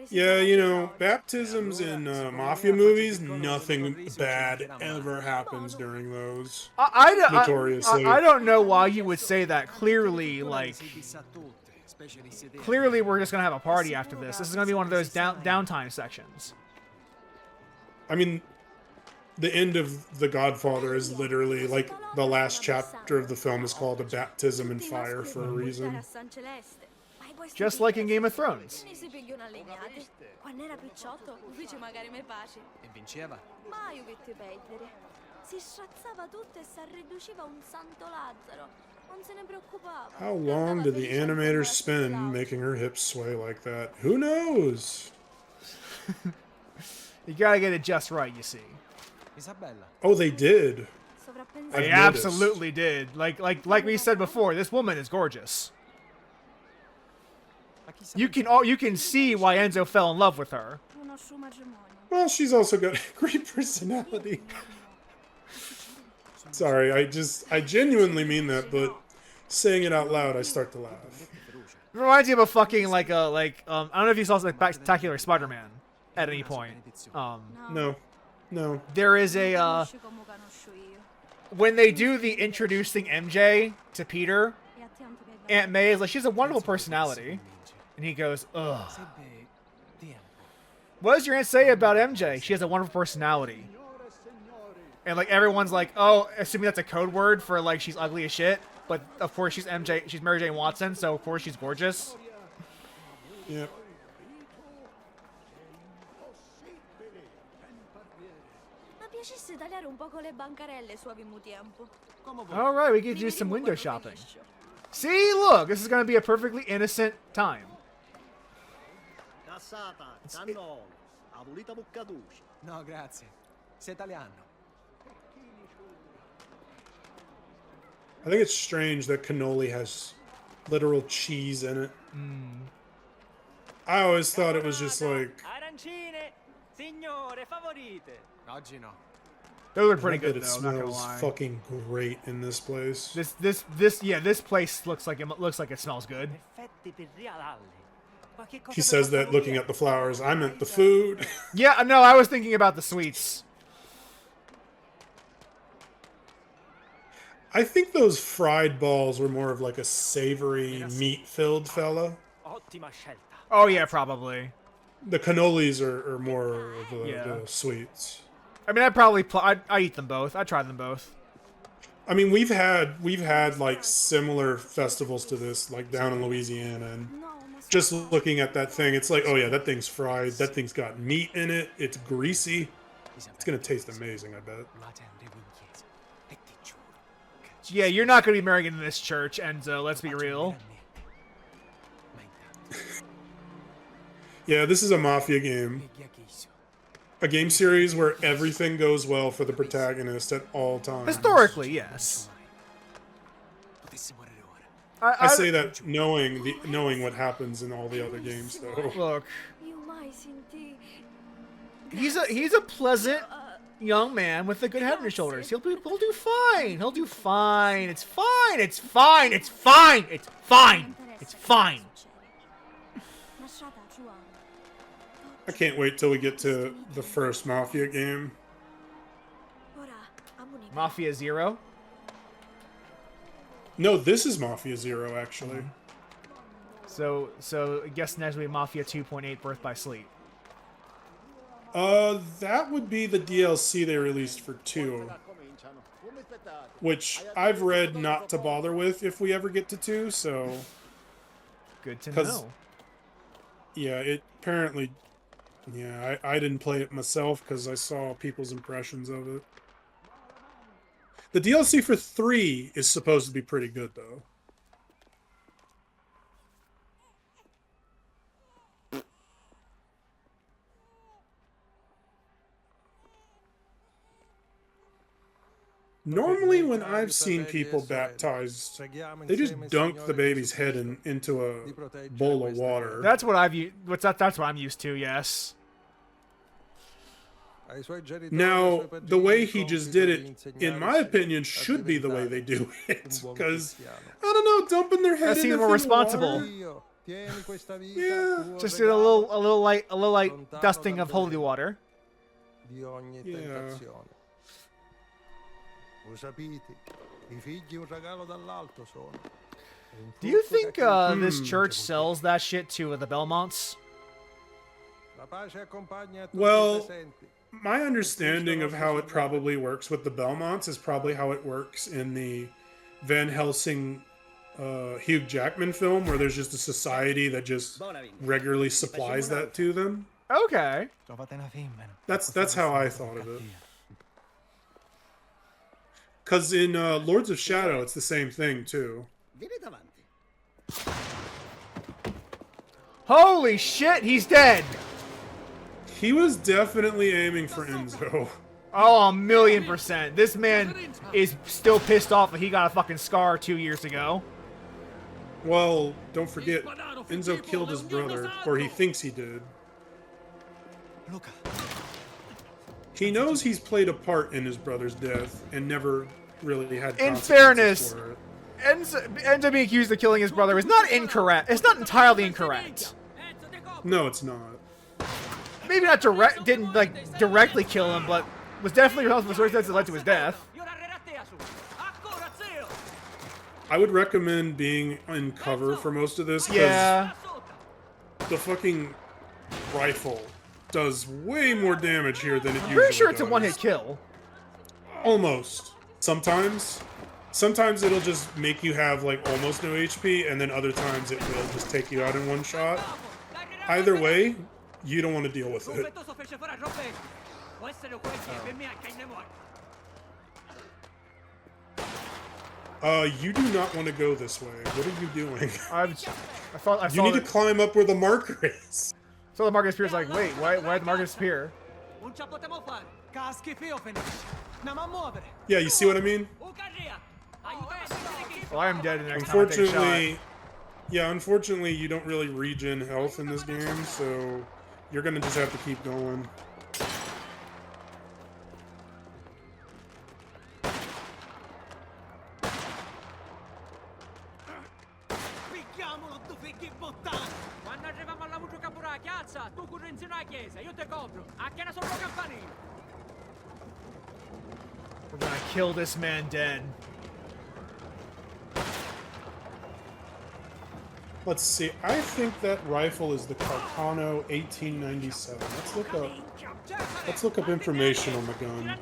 Yeah, you know, baptisms in Mafia movies, nothing bad ever happens during those. I Notoriously. don't know why you would say that. Clearly, like, clearly we're just gonna have a party after this. This is gonna be one of those downtime sections. I mean, the end of The Godfather is literally like the last chapter of the film is called a baptism in fire for a reason. Just like in Game of Thrones. How long did the animator spend making her hips sway like that? Who knows? You gotta get it just right, you see. Oh, they did. They absolutely did. Like we said before, this woman is gorgeous. You can see why Enzo fell in love with her. Well, she's also got a great personality. Sorry, I genuinely mean that, but saying it out loud, I start to laugh. It reminds you of a fucking I don't know if you saw Spectacular Spider-Man at any point. No. There is a when they do the introducing MJ to Peter, Aunt May is like, she's a wonderful personality, and he goes, ugh. What does your aunt say about MJ? She has a wonderful personality. And like everyone's like, oh, assuming that's a code word for like she's ugly as shit. But of course she's Mary Jane Watson, so of course she's gorgeous. Yep. Alright, we can do some window shopping. See, look, this is gonna be a perfectly innocent time. No, grazie. Sei italiano. I think it's strange that cannoli has literal cheese in it. I always thought it was just like... Those are pretty good It though, not gonna smells lie. fucking great in this place. This place looks like it smells good. He says that looking at the flowers. I meant the food. Yeah, no, I was thinking about the sweets. I think those fried balls were more of like a savory, meat-filled fella. Oh yeah, probably. The cannolis are more of the sweets. I mean, I eat them both. I try them both. I mean, we've had like similar festivals to this, like down in Louisiana, and just looking at that thing, it's like, oh yeah, that thing's fried. That thing's got meat in it. It's greasy. It's gonna taste amazing, I bet. Yeah, you're not gonna be marrying in this church, Enzo. Let's be real. Yeah, this is a Mafia game. A game series where everything goes well for the protagonist at all times. Historically, yes. I say that knowing what happens in all the other games, though. Look, he's a pleasant young man with a good head on his shoulders. He'll do fine. He'll do fine. It's fine. It's fine. It's fine. It's fine. It's fine. I can't wait till we get to the first Mafia game. Mafia 0? No, this is Mafia 0, actually. So I guess next will be Mafia 2.8 Birth by Sleep. That would be the DLC they released for 2. Which I've read not to bother with if we ever get to 2, so... Good to know. Yeah, it apparently... Yeah, I didn't play it myself because I saw people's impressions of it. The DLC for 3 is supposed to be pretty good, though. Normally, when I've seen people baptized, they just dunk the baby's head into a bowl of water. That's what That's what I'm used to. Yes. Now, the way he just did it, in my opinion, should be the way they do it. Because, I don't know, dumping their head That in seems more responsible. Tieni questa vita, Yeah. tuo Just did regalo a little light dusting of holy water. di ogni Yeah. tentazione. Lo sapete, i figli un regalo dall'alto sono. Un Do you frutto che think cresce this con church te. sells that shit to the Belmonts? La pace accompagna tutti i Well, presenti. my understanding of how it probably works with the Belmonts is probably how it works in the Van Helsing Hugh Jackman film, where there's just a society that just regularly supplies that to them. Okay. Trovate una femmina. That's how I thought of it. Because in Lords of Shadow, it's the same thing too. Holy shit, he's dead. He was definitely aiming for Enzo. Oh, 1,000,000%. This man is still pissed off that he got a fucking scar 2 years ago. Well, don't forget, Enzo killed his brother, or he thinks he did. Luca. He knows he's played a part in his brother's death and never really had In consequences fairness, for it. Enzo being accused of killing his brother is not incorrect. It's not entirely incorrect. No, it's not. Maybe not didn't like directly kill him, but was definitely responsible for circumstances that led to his death. I would recommend being in cover for most of this, because Yeah. the fucking rifle does way more damage here than it usually Pretty sure it's a does. one-hit kill. Almost. Sometimes it'll just make you have like almost no HP, and then other times it will just take you out in one shot. Either way, you don't want to deal with it. You do not want to go this way. What are you doing? I You saw need to that. climb up where the marker is. So the Marcus Spears like, wait, why did the Marcus Spear? Caschi Fiofene. Andiamo a muovere. Yeah, you see what I mean? Well, I am dead the next time I take a shot. Unfortunately, you don't really regen health in this game, so you're gonna just have to keep going. Picchiamolo, tu figli bottani. Quando arriviamo alla muccia capura chiazza, tu corri insieme alla chiesa, io te copro. Acchiana sopra il campanile. We're gonna kill this man dead. Let's see. I think that rifle is the Carcano 1897. Let's look up information on the gun.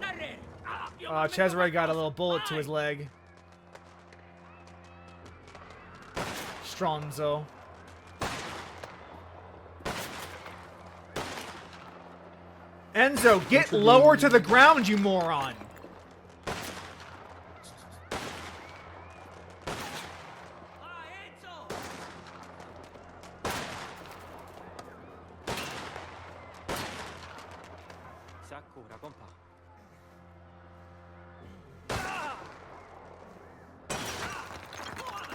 Cesare got a little bullet to his leg. Stronzo. Enzo, get lower to the ground, you moron! Sakura, compa.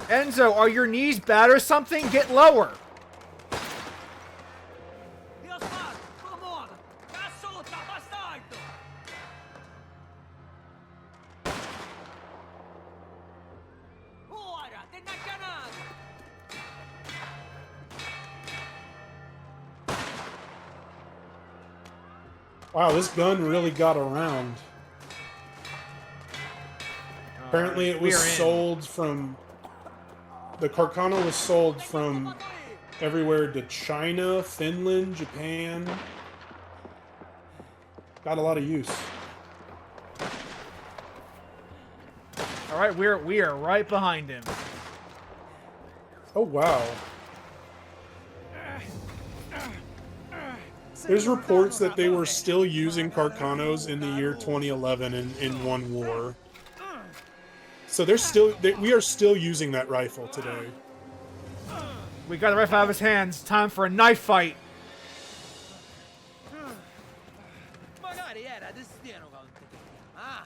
Enzo, are your knees bad or something? Get lower! Io sparo, tu muovi. Cassuta, bastardo. Ora, te ne canale. Wow, this gun really got around. Apparently it was we're in. sold from... The Carcano was sold from everywhere to China, Finland, Japan. Got a lot of use. Alright, we are right behind him. Oh, wow. There's reports that they were still using Carcanos in the year 2011 in one war. So we are still using that rifle today. We got the rifle out of his hands. Time for a knife fight. Magari era destino con te. Ah.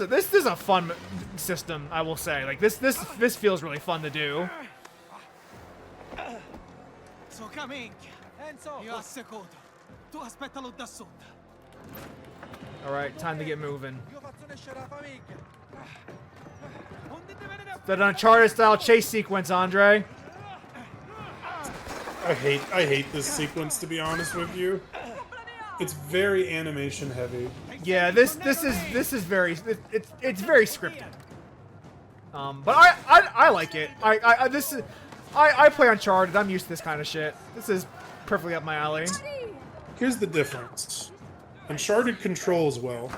this is a fun system, I will say. Like this feels really fun to do. Soca minchia. Enzo. Io assecondo. Tu aspettalo da sotto. All right, time to get moving. Io faccio nascere la famiglia. Non dite venire That Uncharted style chase sequence, Andre. I hate this sequence, to be honest with you. It's very animation heavy. Yeah, this is very it's very scripted. But I like it. I play Uncharted. I'm used to this kind of shit. This is perfectly up my alley. Here's the difference. Uncharted controls well.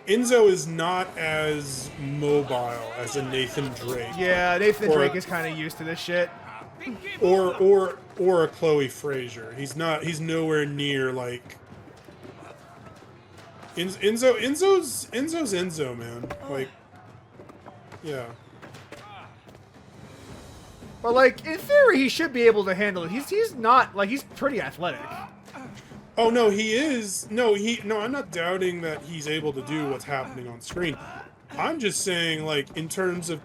Enzo is not as mobile as a Nathan Drake. Yeah, Nathan Or- Drake is kind of used to this shit. Or a Chloe Frazier. He's nowhere near like Enzo's Enzo, man. Like, yeah. But like in theory, he should be able to handle it. He's not like he's pretty athletic. Oh no, he is. No, I'm not doubting that he's able to do what's happening on screen. I'm just saying, like, in terms of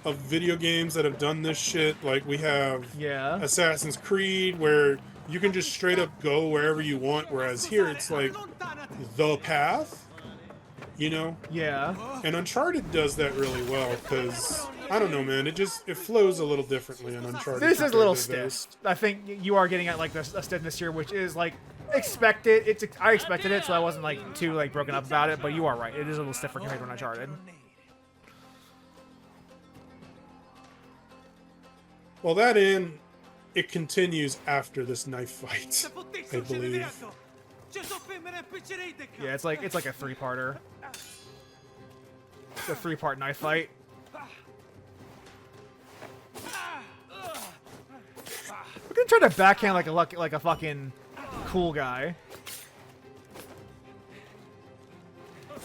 video games that have done this shit, like we have Yeah. Assassin's Creed, where you can just straight up go wherever you want, whereas here it's like the path, you know? Yeah. And Uncharted does that really well, because I don't know, man, it flows a little differently in Uncharted. This is a little compared to stiff. this. I think you are getting at like a stiffness here, which is like expected. I expected it, so I wasn't like too like broken up about it. But you are right; it is a little stiffer compared to Uncharted. Well, that in, it continues after this knife fight, I believe. Yeah, it's like a three-parter. It's a three-part knife fight. We're gonna try to backhand like a fucking cool guy.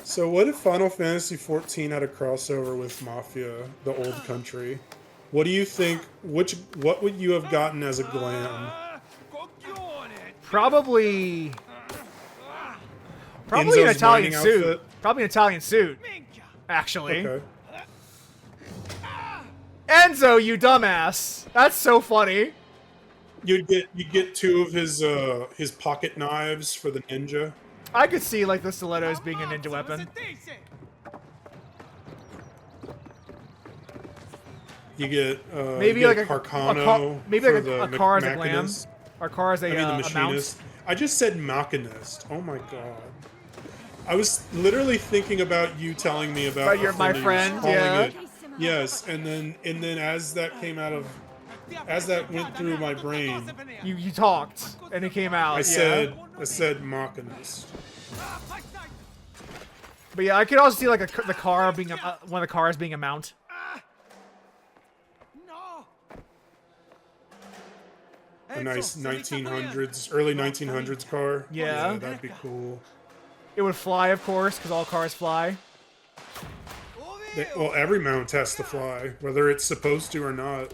So what if Final Fantasy XIV had a crossover with Mafia, the old country? What do you think, what would you have gotten as a glam? Probably an Enzo's Italian mining suit. outfit? Probably an Italian suit, actually. Okay. Enzo, you dumbass. That's so funny. You'd get two of his pocket knives for the ninja. I could see like the stilettos being a ninja weapon. You get Maybe you like get a Carcano maybe for like the a car as a glam. machinist. Our car as a, I mean the a mount. machinist. I just said machinist. Oh my god. I was literally thinking about you telling me about About your- my of yours friend, calling yeah. it- yes, and then as that went through my brain, You talked and it came out. I yeah. said machinist. But yeah, I could also see like the car being one of the cars being a mount. A nice 1900s, early 1900s car. Yeah. That'd be cool. It would fly, of course, because all cars fly. Well, every mount has to fly, whether it's supposed to or not.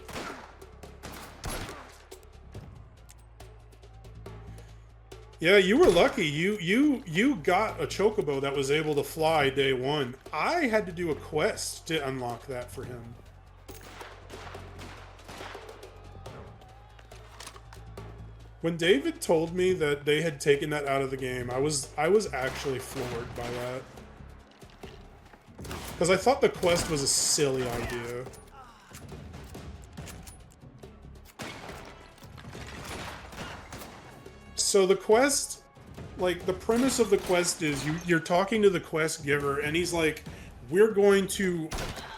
Yeah, you were lucky. You got a chocobo that was able to fly day one. I had to do a quest to unlock that for him. When David told me that they had taken that out of the game, I was actually floored by that. Because I thought the quest was a silly idea. So the quest, like, the premise of the quest is you're talking to the quest giver, and he's like, we're going to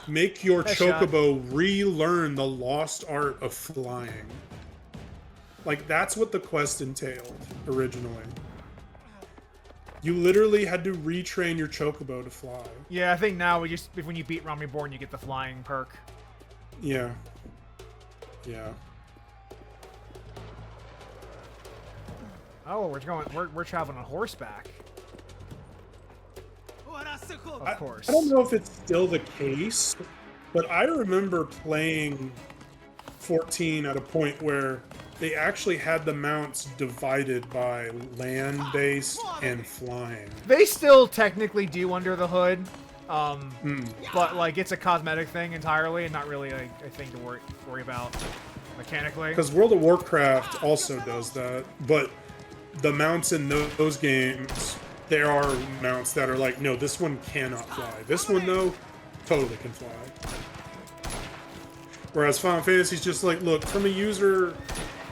make your chocobo relearn the lost art of flying. Like, that's what the quest entailed, originally. You literally had to retrain your chocobo to fly. Yeah, I think now when you beat Realm Reborn, you get the flying perk. Yeah. Yeah. Oh, we're traveling on horseback. Of course. I don't know if it's still the case, but I remember playing 14 at a point where they actually had the mounts divided by land-based and flying. They still technically do under the hood, but like it's a cosmetic thing entirely, and not really a thing to worry about mechanically. Because World of Warcraft also does that, but the mounts in those games, there are mounts that are like, no, this one cannot fly. This one, though, totally can fly. Whereas Final Fantasy's just like, look, from a user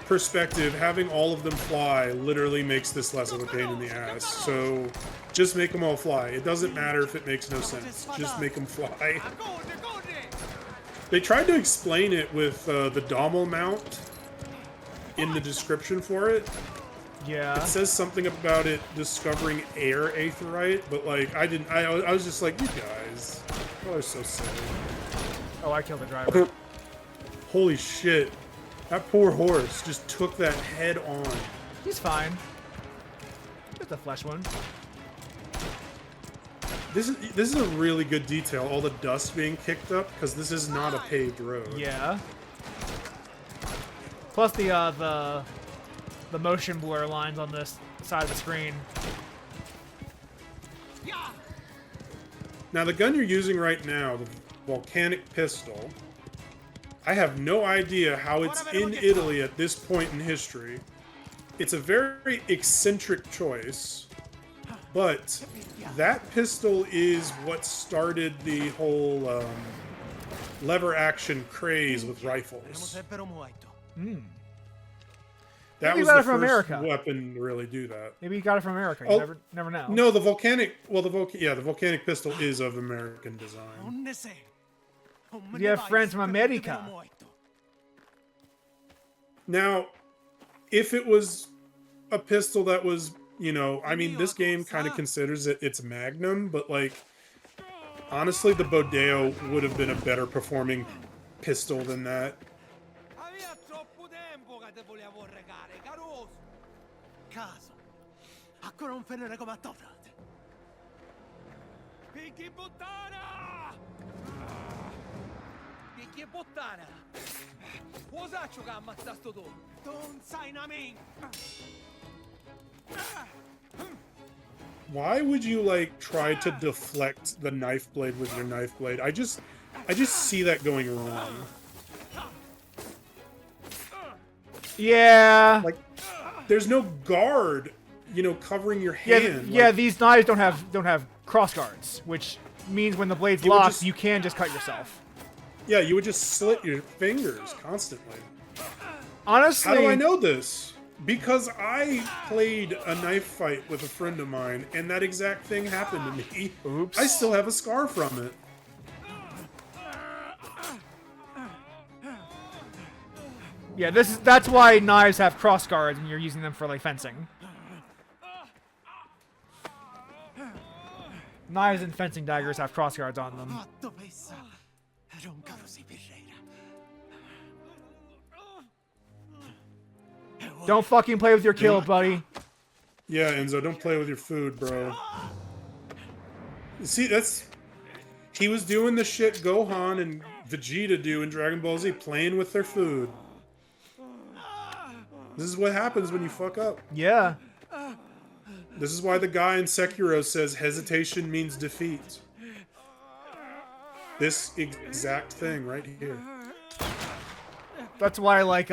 perspective, having all of them fly literally makes this less of a pain in the ass. So just make them all fly. It doesn't matter if it makes no sense. Just make them fly. They tried to explain it with the Dommel mount in the description for it. Yeah. It says something about it discovering air aetheryte, but like I didn't. I was just like, you guys, you are so silly. Oh, I killed the driver. Holy shit! That poor horse just took that head on. He's fine. Get the flesh one. This is a really good detail. All the dust being kicked up because this is not a paved road. Yeah. Plus the motion blur lines on this side of the screen. Now the gun you're using right now, the volcanic pistol, I have no idea how it's in Italy at this point in history. It's a very eccentric choice, but that pistol is what started the whole lever action craze with rifles. That Maybe was you got the it from first America. weapon to really do that. Maybe you got it from America. You Oh, never know. No, the volcanic. Well, the volcanic pistol is of American design. You have friends from America. Now, if it was a pistol that was, you know, I mean, this game kind of considers it its magnum, but like, honestly, the Bodeo would have been a better performing pistol than that. Ancora un fenere come a tua frate. Picchi puttana! Picchi puttana! Osaccio che ammazza sto tu! Non sai na min! Why would you like try to deflect the knife blade with your knife blade? I just see that going wrong. Yeah. Like, there's no guard, you know, covering your hand. Yeah, Like, these knives don't have cross guards, which means when the blade's You would locked, just- you can just cut yourself. yeah, you would just slit your fingers constantly. Honestly, How do I know this? Because I played a knife fight with a friend of mine, and that exact thing happened to me. Oops. I still have a scar from it. Yeah, that's why knives have cross guards and you're using them for like fencing. Knives and fencing daggers have cross guards on them. Don't fucking play with your kill, buddy. Yeah, Enzo, don't play with your food, bro. See, he was doing the shit Gohan and Vegeta do in Dragon Ball Z, playing with their food. This is what happens when you fuck up. Yeah. This is why the guy in Sekiro says hesitation means defeat. This exact thing right here. That's why, like,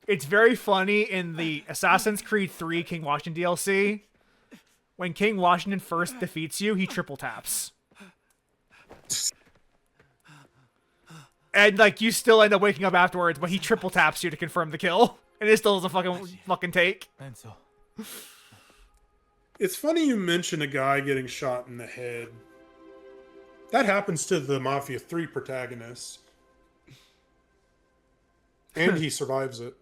it's very funny in the Assassin's Creed 3 King Washington DLC. When King Washington first defeats you, he triple taps. And, like, you still end up waking up afterwards, but he triple taps you to confirm the kill. And it still doesn't fucking take. Enzo. It's funny you mention a guy getting shot in the head. That happens to the Mafia 3 protagonist. And he survives it.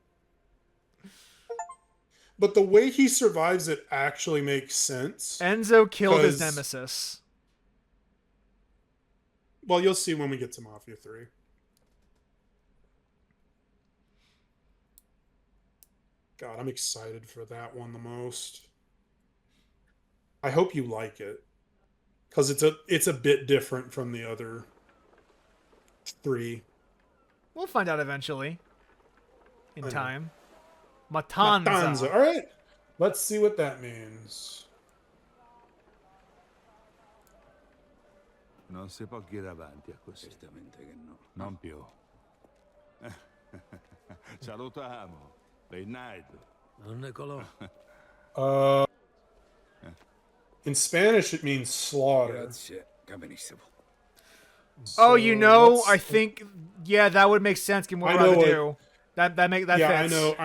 But the way he survives it actually makes sense. Enzo killed his 'Cause- nemesis. Well, you'll see when we get to Mafia 3. God, I'm excited for that one the most. I hope you like it. Because it's a bit different from the other 3. We'll find out eventually. In I know. time. Matanza. Matanza. All right. Let's see what that means. Non si può andare avanti a così. Certamente che no. Non più. Salutiamo. Bennaito. Non Nicolò. In Spanish, it means slaughter. Grazie, capisco. Oh, you know, let's- I think, yeah, that would make sense. Given what I we're about know to do. That Yeah, fits.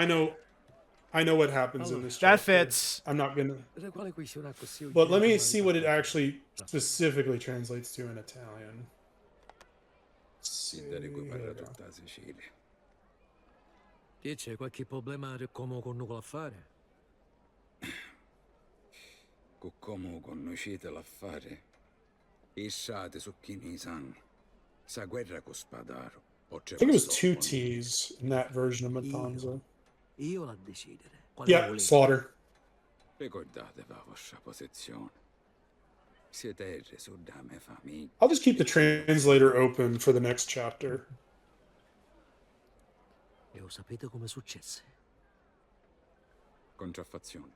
I know what happens in this. That chapter. fits. I'm not gonna. Da quale qui si una così But let me see what it actually specifically translates to in Italian. Si da cui parla tutta la Sicilia. Che c'è qualche problema come con nulla a fare? Come conoscete l'affare? I sate su chi ne sanno. Sa guerra con Spadaro. I think it was two T's in that version of Matanza. Io la decidere. Yeah, slaughter. Ricordate la vostra posizione. Siete su da me famiglia. I'll just keep the translator open for the next chapter. E lo sapete come successe? Contraffazione.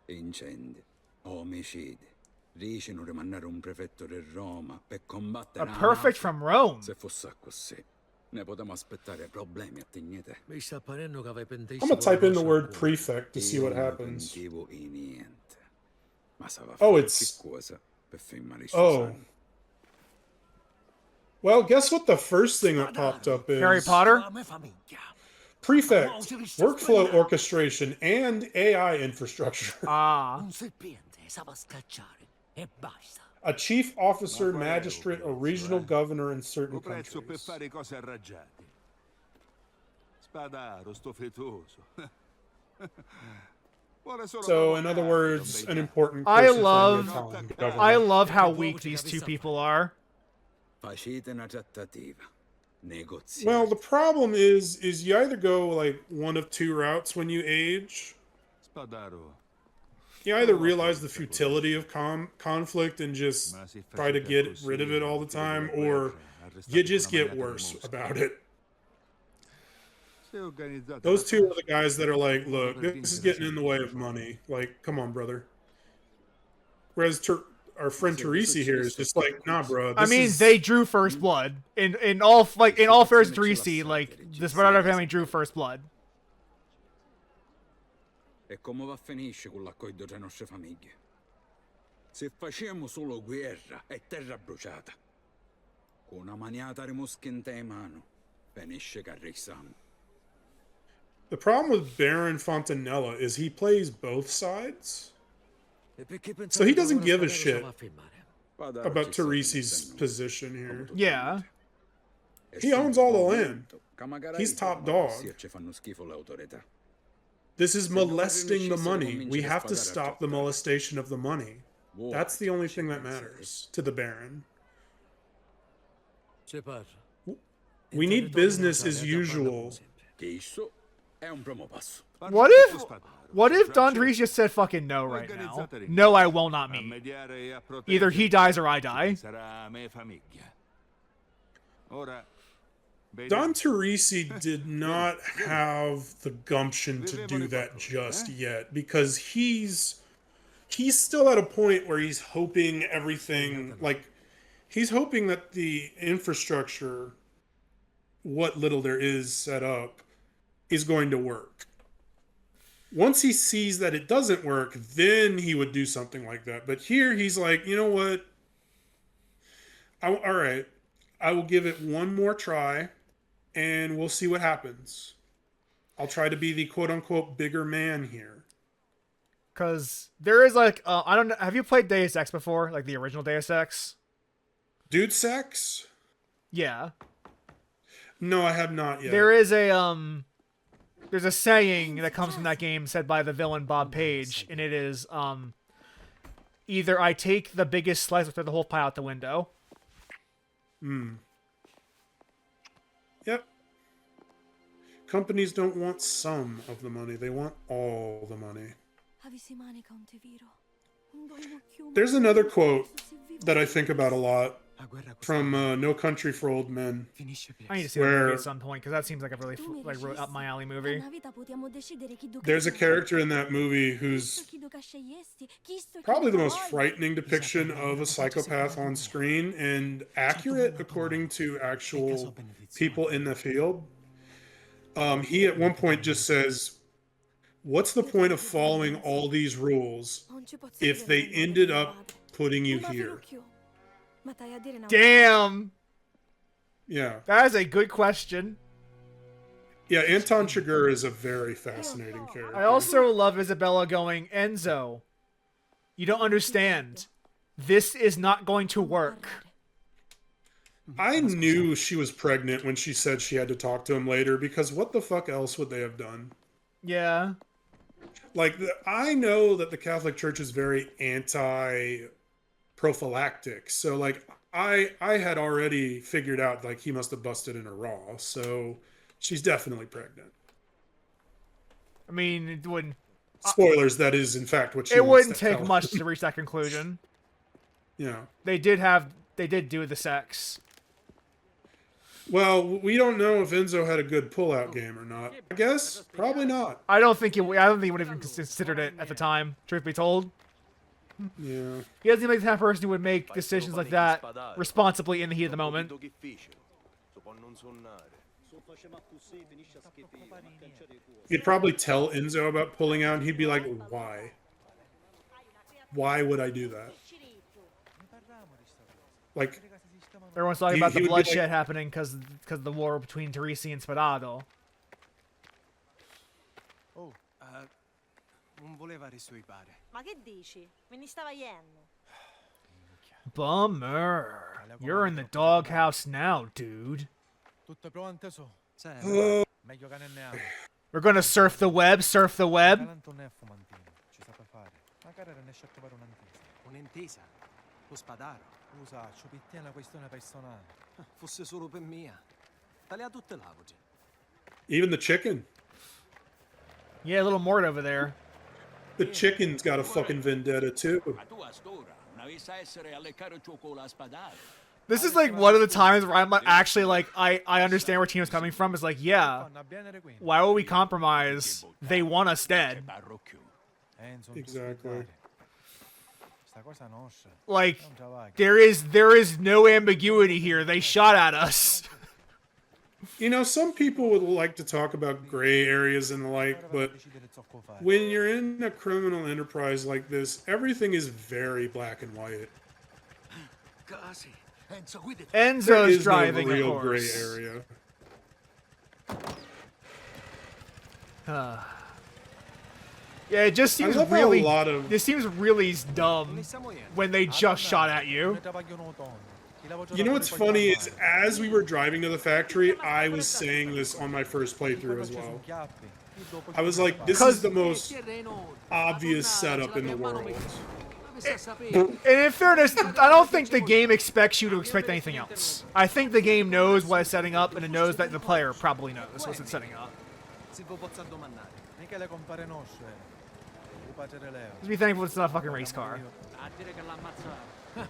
Incendi. Omicidi. Dicono di mandare un prefetto di Roma per combattere A la perfect mafia. from Rome. Se fosse così, ne potremmo aspettare problemi a Tignete. Mi sta parendo che avete pentito. I'm gonna type in the word prefect to see what happens. Niente. Ma sa va Oh, fare it's- qualcosa per fermare il Oh. sangue. Well, guess what the first thing that popped up is? Harry Potter? La mia famiglia. Prefect, workflow orchestration, and AI infrastructure. Ah. Un serpiente sa scacciare e basta. A chief officer, magistrate, or regional governor in certain Il prezzo per countries. fare cose arrangiate. Spadaro, sto fetoso. So, in other words, an important I person from love- the Italian I government. love how weak these two people are. Facete una trattativa. Negoziate. Well, the problem is you either go like one of two routes when you age. Spadaro. You either realize the futility of conflict and just try to get rid of it all the time, or you just get worse about it. Those two are the guys that are like, look, this is getting in the way of money. Like, come on, brother. Whereas our friend Teresi here is just like, nah, bro. I this mean, is- they drew first blood. In all fairness to Reese, like the Spadaro family drew first blood. E come va a finisce con l'accordo tra le nostre famiglie? Se facciamo solo guerra e terra bruciata, con una maniata di mosche in te mano, finisce che arrissiamo. The problem with Baron Fontanella is he plays both sides So he doesn't give a shit about Teresi's position here. Yeah. He owns all the land. He's top dog. This is molesting the money. We have to stop the molestation of the money. That's the only thing that matters to the Baron. We need business as usual. What if Don Dries just said fucking no right now? No, I will not meet. Either he dies or I die. Don Teresi did not have the gumption to do that just yet because he's still at a point where he's hoping everything, like, he's hoping that the infrastructure, what little there is set up, is going to work. Once he sees that it doesn't work, then he would do something like that. But here he's like, you know what? All right, I will give it one more try, and we'll see what happens. I'll try to be the quote-unquote bigger man here. Because there is like, I don't know, have you played Deus Ex before? Like the original Deus Ex? Dude sex? Yeah. No, I have not yet. There is there's a saying that comes from that game said by the villain Bob Page, and it is, either I take the biggest slice or throw the whole pie out the window. Yep. Companies don't want some of the money. They want all the money. There's another quote that I think about a lot from No Country for Old Men. I need to see that Where- movie at some point because that seems like a really like really up my alley movie. There's a character in that movie who's probably the most frightening depiction of a psychopath on screen and accurate according to actual people in the field. He at one point just says, "What's the point of following all these rules if they ended up putting you here?" Damn, Yeah. that is a good question. Yeah, Anton Chigurh is a very fascinating character. I also love Isabella going, Enzo, you don't understand. This is not going to work. I knew she was pregnant when she said she had to talk to him later, because what the fuck else would they have done? Yeah. Like, I know that the Catholic Church is very anti-prophylactic, so like I had already figured out like he must have busted in her raw, so she's definitely pregnant. I mean, it wouldn't. Spoilers, that is in fact what she It wants wouldn't to take tell. much to reach that conclusion. Yeah. They did do the sex. Well, we don't know if Enzo had a good pull-out game or not. I guess probably not. I don't think he would have even considered it at the time. Truth be told, Yeah. he doesn't seem like the type of person who would make decisions like that responsibly in the heat of the moment. You'd probably tell Enzo about pulling out, and he'd be like, "Why? Why would I do that?" Like, Everyone's talking He- about he the would be like- bloodshed happening because of the war between Teresi and Spadado. Non voleva rissuipare. Ma che dici? Me ne stava iendo. Bummer. You're in the doghouse now, dude. Tutto pronto, so? oh, Meglio che ne ha. We're gonna surf the web, surf the web. Galanto non è fumantino, ci sa per fare. Magari riesce a trovare un'intesa. Un'intesa? Lo spadaro? Scusa, ci è una questione personale. Fosse solo per mia. Tale a tutte l'avoce. even the chicken. Yeah, a little Mort over there. The chicken's got a fucking vendetta too. Ma tu a st'ora non avessi a essere a leccare il cioccola a spadare. This is like one of the times where I'm like, actually like I understand where Tino's coming from. It's like, yeah, Fanno a bene quindi. why would we compromise? They want us dead. Barrocchio. Enzo, Exactly. Sta cosa nostra. Like Non già vai. there is no ambiguity here. They shot at us. You know, some people would like to talk about gray areas and the like, but Decidere zocco fare. when you're in a criminal enterprise like this, everything is very black and white. Casi. Enzo, guida. There Enzo's is driving, no of real gray course. area. Yeah, it just I seems love really. how a lot of This seems really dumb Ne stiamo iendo. when they just shot at you. Ne travagliano tondo. I lavoratori You know what's poi funny fanno is male. as we were driving to the factory, I was saying this on my first playthrough as Poi well. ci sono chiappi. Io dopo I was ci like, sono this fare. is the most Terreno. obvious setup in the world. Avessi a sapere. And in fairness, I don't think the game expects you to expect anything else. I think the game knows what it's setting up, and it knows that the player probably knows what it's setting up. Si può possa domandare. Michele compare nostro. Il padre Leo. Just be thankful it's not a fucking race car. A dire che l'ha ammazzato.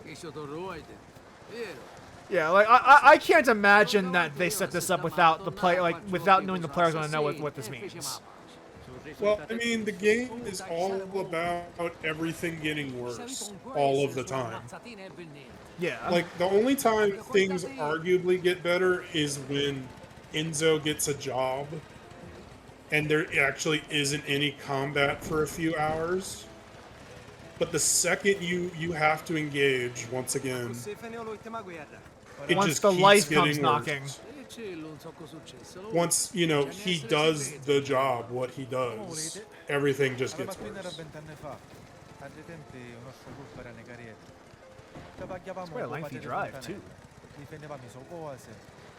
Che sottoruoite. Vero. Yeah, like I can't imagine that they set this up without the play, like without knowing the player's gonna know what this means. Well, I mean, the game is all about everything getting worse all of the time. Yeah, Like, the only time things arguably get better is when Enzo gets a job and there actually isn't any combat for a few hours. But the second you have to engage once again, Se finiamo l'ultima guerra. it once just the keeps life getting comes worse. knocking. E cielo, non so cosa è successo. Once, you know, he does the job, what he does, everything just Aveva gets qui era worse. 20 anni fa. A dei tempi il nostro gruppo era nei carrietti. Travagliavamo quite a con lengthy padre drive, Montanelli. Difendevamo i cose,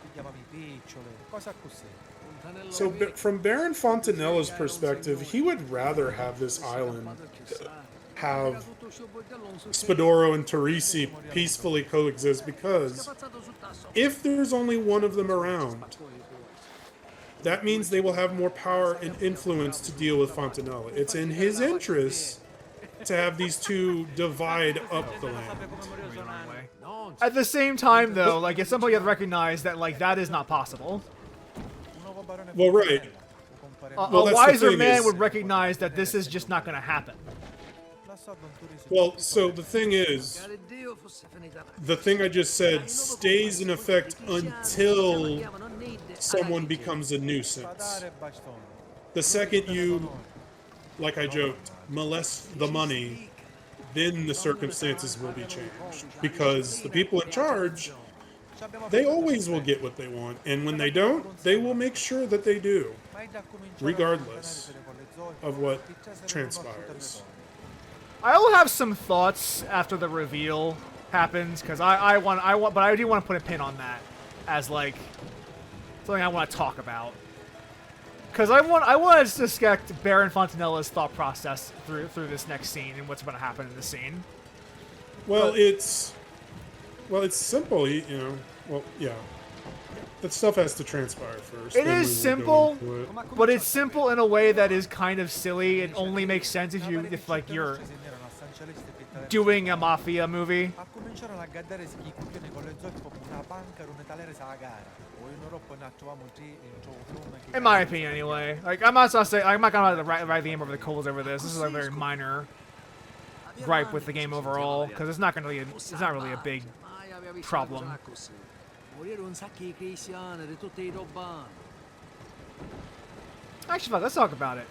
pigliavamo i piccioli, cose così. So, from Baron Fontanella's perspective, he would rather have this island have Spadoro and Teresi peacefully coexist, because if there's only one of them around, that means they will have more power and influence to deal with Fontanella. It's in his interest to have these two divide up the land. At the same time, though, like at some point you have to recognize that like that is not possible. Well, right. A Well, that's the wiser thing man is- would recognize that this is just not going to happen. Well, so the thing is, the thing I just said stays in effect until someone becomes a nuisance. The second you, like I joked, molest the money, then the circumstances will be changed. Because the people in charge, they always will get what they want. And when they don't, they will make sure that they do, regardless of what transpires. I'll have some thoughts after the reveal happens, because I want, but I do want to put a pin on that as like something I want to talk about. Because I want to discuss Baron Fontanella's thought process through this next scene and what's going to happen in the scene. Well, it's simple. Well, yeah. That stuff has to transpire first. It then is we will simple, go into it. but it's simple in a way that is kind of silly. It only makes sense if you're doing a Mafia movie. Cominciarono a gaddare schicchione con le zolfo una banca rumetalere sa gara. O in Europa naccioamo te e In my opinion, anyway. Like I'm not gonna ride the game over the coals over this. This is a very minor gripe with the game overall, because it's not really a big problem. Actually, fuck, let's talk about it.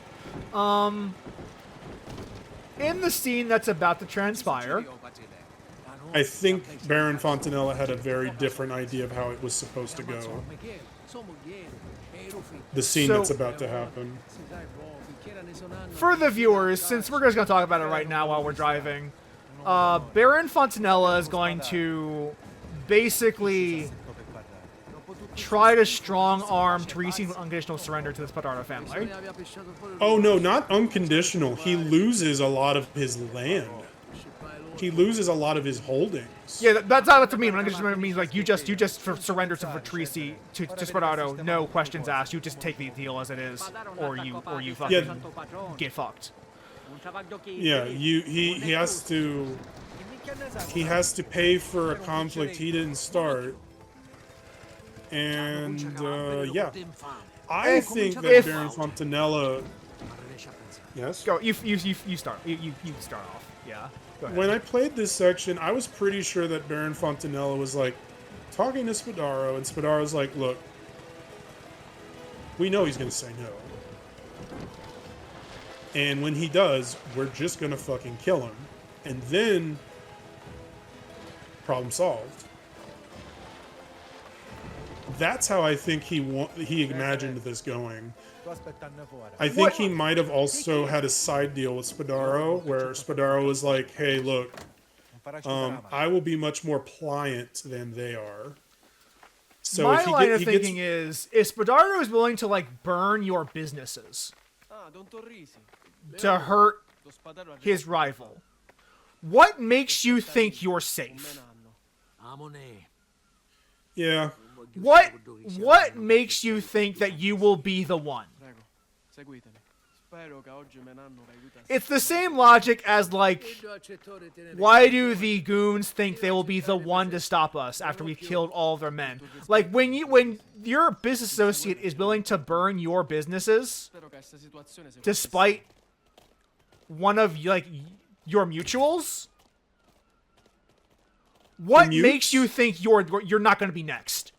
In the scene that's about to transpire, I think Baron Fontanella had a very different idea of how it was supposed to go. The scene So- that's about to happen. for the viewers, since we're just gonna talk about it right now while we're driving, Baron Fontanella is going to basically try to strong arm Teresi's unconditional surrender to the Spadaro family. Oh no, not unconditional. He loses a lot of his land. He loses a lot of his holdings. Yeah, that's not what I mean. Unconditional means like you just surrender to Teresi to Spadaro, no questions asked. You just take the deal as it is, or you fucking get fucked. Yeah, he has to pay for a conflict he didn't start. And yeah, I think that Baron Fontanella. Yes. Go. You start. You start off. Yeah. Go ahead. When I played this section, I was pretty sure that Baron Fontanella was like talking to Spadaro, and Spadaro's like, "Look, we know he's gonna say no, and when he does, we're just gonna fucking kill him, and then problem solved." That's how I think he imagined this going. I think he might have also had a side deal with Spadaro, where Spadaro was like, "Hey, look, I will be much more pliant than they are." So my if he line of he thinking gets, is Spadaro is willing to like burn your businesses to hurt his rival. What makes you think you're safe? yeah, What makes you think that you will be the one? It's the same logic as like, why do the goons think they will be the one to stop us after we've killed all of their men? Like when your business associate is willing to burn your businesses despite one of like your mutuals, what Mutes? makes you think you're not going to be next?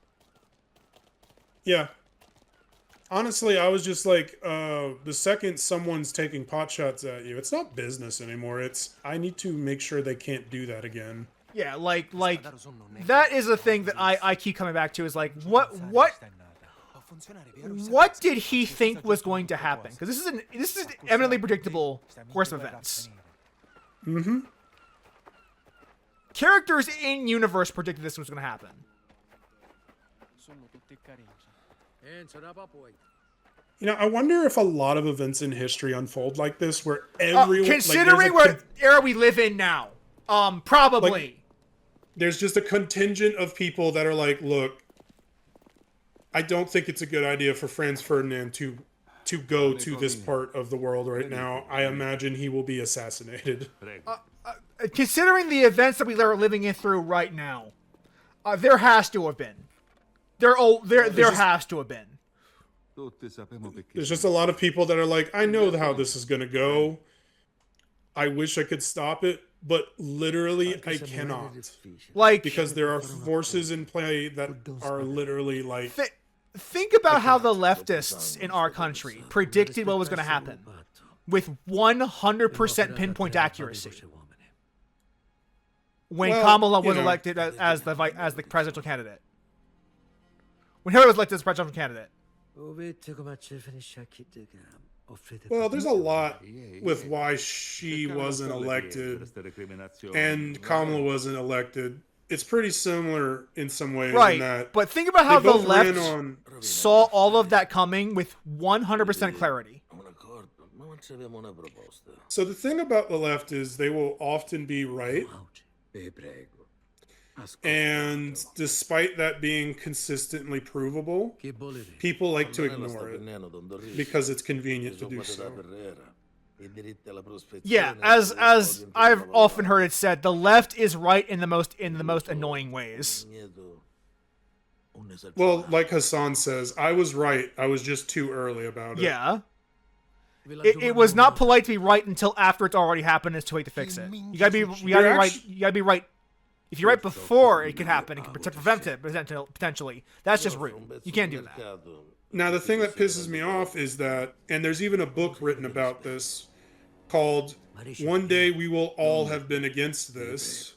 yeah. Honestly, I was just like, the second someone's taking pot shots at you, it's not business anymore. It's, I need to make sure they can't do that again. Yeah, like that is a thing that I keep coming back to is like what did he think was going to happen? Because this is eminently predictable course of events. Mm-hmm. Characters in universe predicted this was going to happen. You know, I wonder if a lot of events in history unfold like this, where everyone, Considering like, what era we live in now, probably. there's just a contingent of people that are like, look, I don't think it's a good idea for Franz Ferdinand to to go to this part of the world right now, I imagine he will be assassinated. Considering the events that we are living in through right now, there has to have been. There has to have been. There's just a lot of people that are like, I know how this is gonna go. I wish I could stop it, but literally I cannot. Like, Because there are forces in play that are literally like... think about how the leftists in our country predicted what was going to happen with 100% pinpoint accuracy when Kamala was elected as the presidential candidate. When Hillary was elected as presidential candidate. Well, there's a lot with why she wasn't elected and Kamala wasn't elected. It's pretty similar in some ways. Right, in that but think about how the both left ran saw all of that coming with 100% clarity. So the thing about the left is they will often be right. And despite that being consistently provable, people like to ignore it because it's convenient to do so. Yeah, as I've often heard it said, the left is right in the most annoying ways. Well, like Hassan says, I was right. I was just too early about it. Yeah. It was not polite to be right until after it's already happened. It's too late to fix it. You gotta be right. You gotta be right. If you're right before it could happen, it can prevent it potentially. That's just rude. You can't do that. Now, the thing that pisses me off is that, and there's even a book written about this called "One Day We Will All Have Been Against This."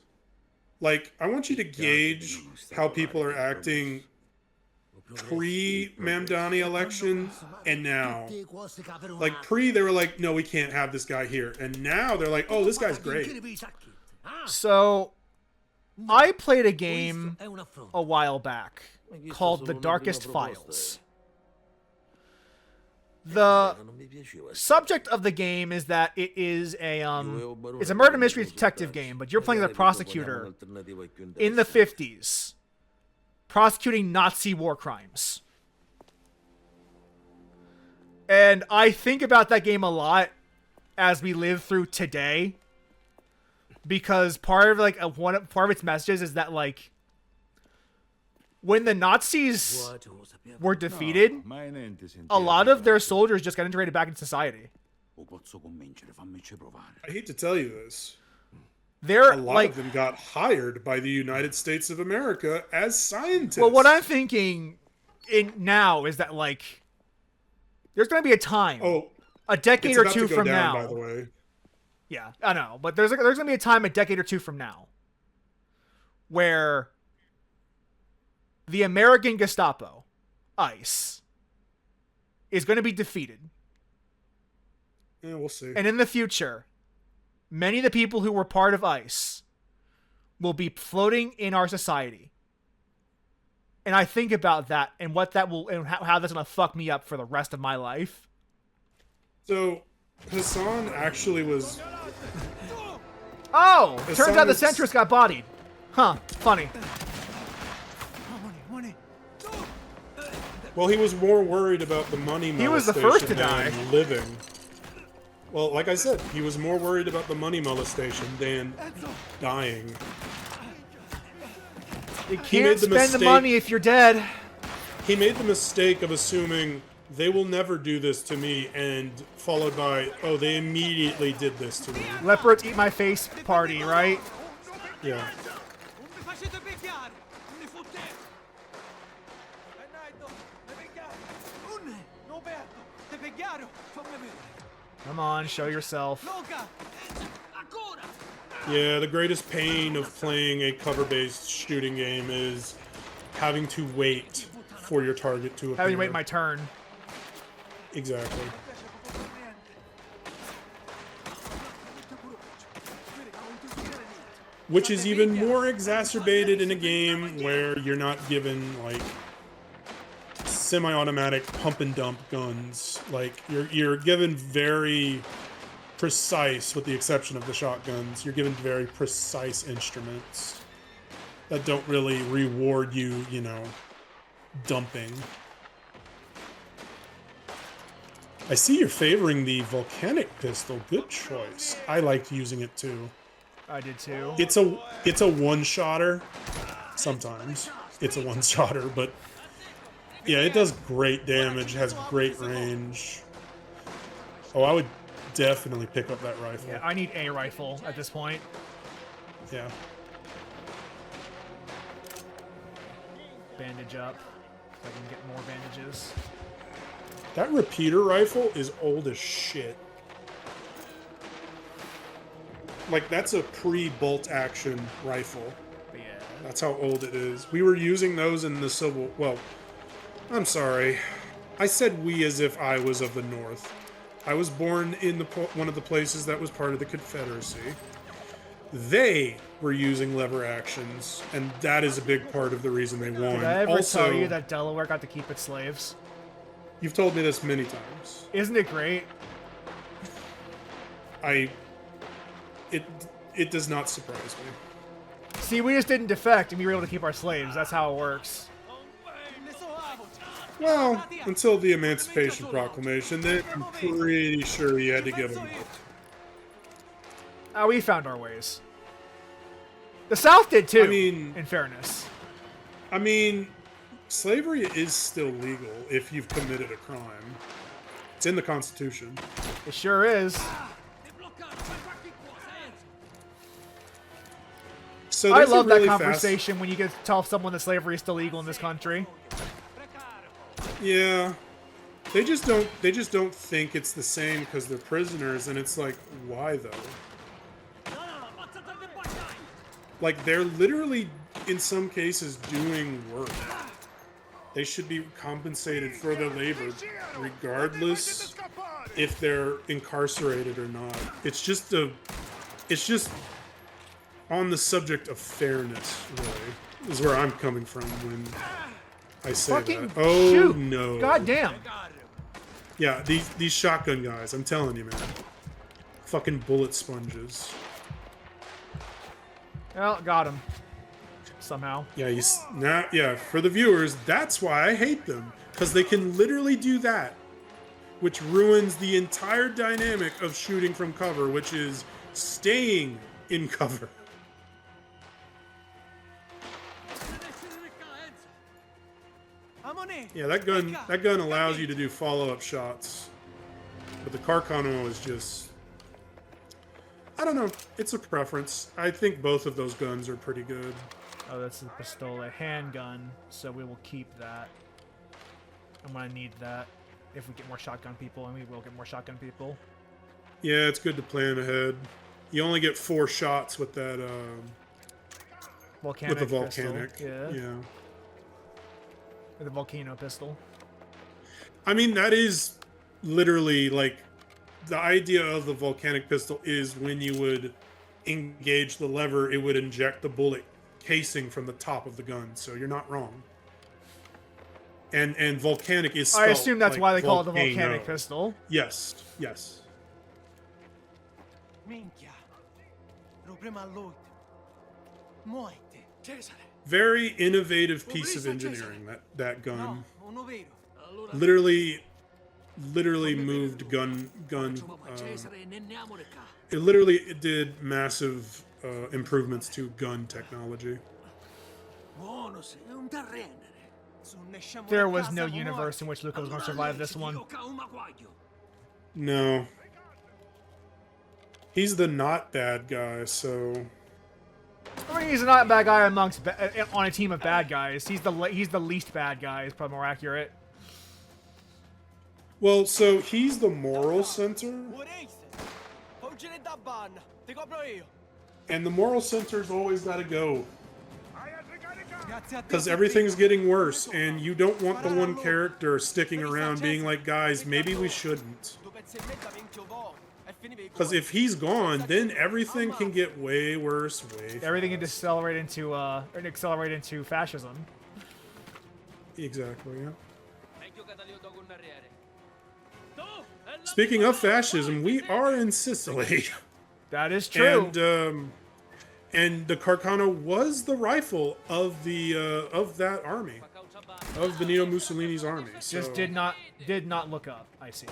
Like, I want you to gauge how people are acting pre-Mamdani election and now. Like, pre, they were like, no, we can't have this guy here. And now they're like, oh, this guy's great. So, I played a game a while back called The Darkest Files. The subject of the game is that it is it's a murder mystery detective game, but you're playing as a prosecutor in the 50s, prosecuting Nazi war crimes. And I think about that game a lot as we live through today, because part of its messages is that, like, when the Nazis were defeated, a lot of their soldiers just got integrated back into society. I hate to tell you this. A lot of them got hired by the United States of America as scientists. Well, what I'm thinking now is that, like, there's going to be a time, a decade or two from now. By the way, yeah, I know, but there's going to be a time, a decade or two from now, where the American Gestapo, ICE, is going to be defeated. Yeah, we'll see. And in the future, many of the people who were part of ICE will be floating in our society. And I think about that and what that will, and how that's going to fuck me up for the rest of my life. So, Hassan actually was... Oh! Turns out the centrist got bodied. Huh. Funny. Well, he was more worried about the money molestation. He was the first to die. Than living. Well, like I said, he was more worried about the money molestation than dying. You can't spend the money if you're dead. He made the mistake of assuming they will never do this to me, and followed by, oh, they immediately did this to me. Leopards eat my face party, right? Yeah. Come on, show yourself. Yeah, the greatest pain of playing a cover-based shooting game is having to wait for your target to appear. Having to wait my turn. Exactly. Which is even more exacerbated in a game where you're not given, like, semi-automatic pump and dump guns. Like, you're given very precise, with the exception of the shotguns, you're given very precise instruments that don't really reward you, you know, dumping. I see you're favoring the volcanic pistol. Good choice. I liked using it too. I did too. It's a one-shotter. Sometimes it's a one-shotter, but yeah, it does great damage. Has great range. Oh, I would definitely pick up that rifle. Yeah, I need a rifle at this point. Yeah. Bandage up. So I can get more bandages. That repeater rifle is old as shit. Like, that's a pre-bolt action rifle. But yeah. That's how old it is. We were using those in the Civil... Well, I'm sorry. I said we as if I was of the North. I was born in one of the places that was part of the Confederacy. They were using lever actions, and that is a big part of the reason they won. Did I ever Also, tell you that Delaware got to keep its slaves? you've told me this many times. Isn't it great? It does not surprise me. See, we just didn't defect, and we were able to keep our slaves. That's how it works. Well, until the Emancipation Proclamation, then I'm pretty sure you had to give them up. We found our ways. The South did too. I mean, in fairness. I mean, slavery is still legal if you've committed a crime. It's in the Constitution. It sure is. So I there's a love really that conversation when you get to tell someone that slavery is still legal in this country. Yeah. They just don't think it's the same because they're prisoners, and it's like, why though? Like, they're literally, in some cases, doing work. They should be compensated for their labor, regardless if they're incarcerated or not. It's just on the subject of fairness, really, is where I'm coming from when I say Fucking that. Oh, shoot. no. God damn. Yeah, these shotgun guys, I'm telling you, man. Fucking bullet sponges. Well, got him. Somehow. Yeah, yeah, for the viewers, that's why I hate them. Because they can literally do that. Which ruins the entire dynamic of shooting from cover, which is staying in cover. Yeah, that gun allows you to do follow-up shots. But the Carcano is just... I don't know. It's a preference. I think both of those guns are pretty good. Oh, that's a pistol, a handgun, so we will keep that. I'm gonna need that if we get more shotgun people, and we will get more shotgun people. Yeah, it's good to plan ahead. You only get 4 shots with that, Volcanic with the volcanic. Pistol. Yeah. With the volcano pistol. I mean, that is literally, like, the idea of the volcanic pistol is when you would engage the lever, it would inject the bullet casing from the top of the gun, so you're not wrong. And volcanic is spelled I assume that's like why they call it the volcano. volcanic pistol. Yes, yes. Minchia. Rupriamo a lui. Muoite. Cesare. Very innovative piece of engineering, that gun. No, uno vero. Literally moved gun it literally did massive improvements to gun technology. Buono sei, un terreno. There was no universe in which Luca was going to survive this one. No. He's the not bad guy, so... I mean, he's not a bad guy on a team of bad guys. He's the least bad guy, is probably more accurate. Well, so he's the moral center, and the moral center's always got to go. Because everything's getting worse, and you don't want the one character sticking around being like, guys, maybe we shouldn't. Because if he's gone, then everything can get way worse, Everything can accelerate into fascism. Exactly, yeah. Speaking of fascism, we are in Sicily. That is true. And the Carcano was the rifle of that army, of Benito Mussolini's army. So. Just did not look up. I see.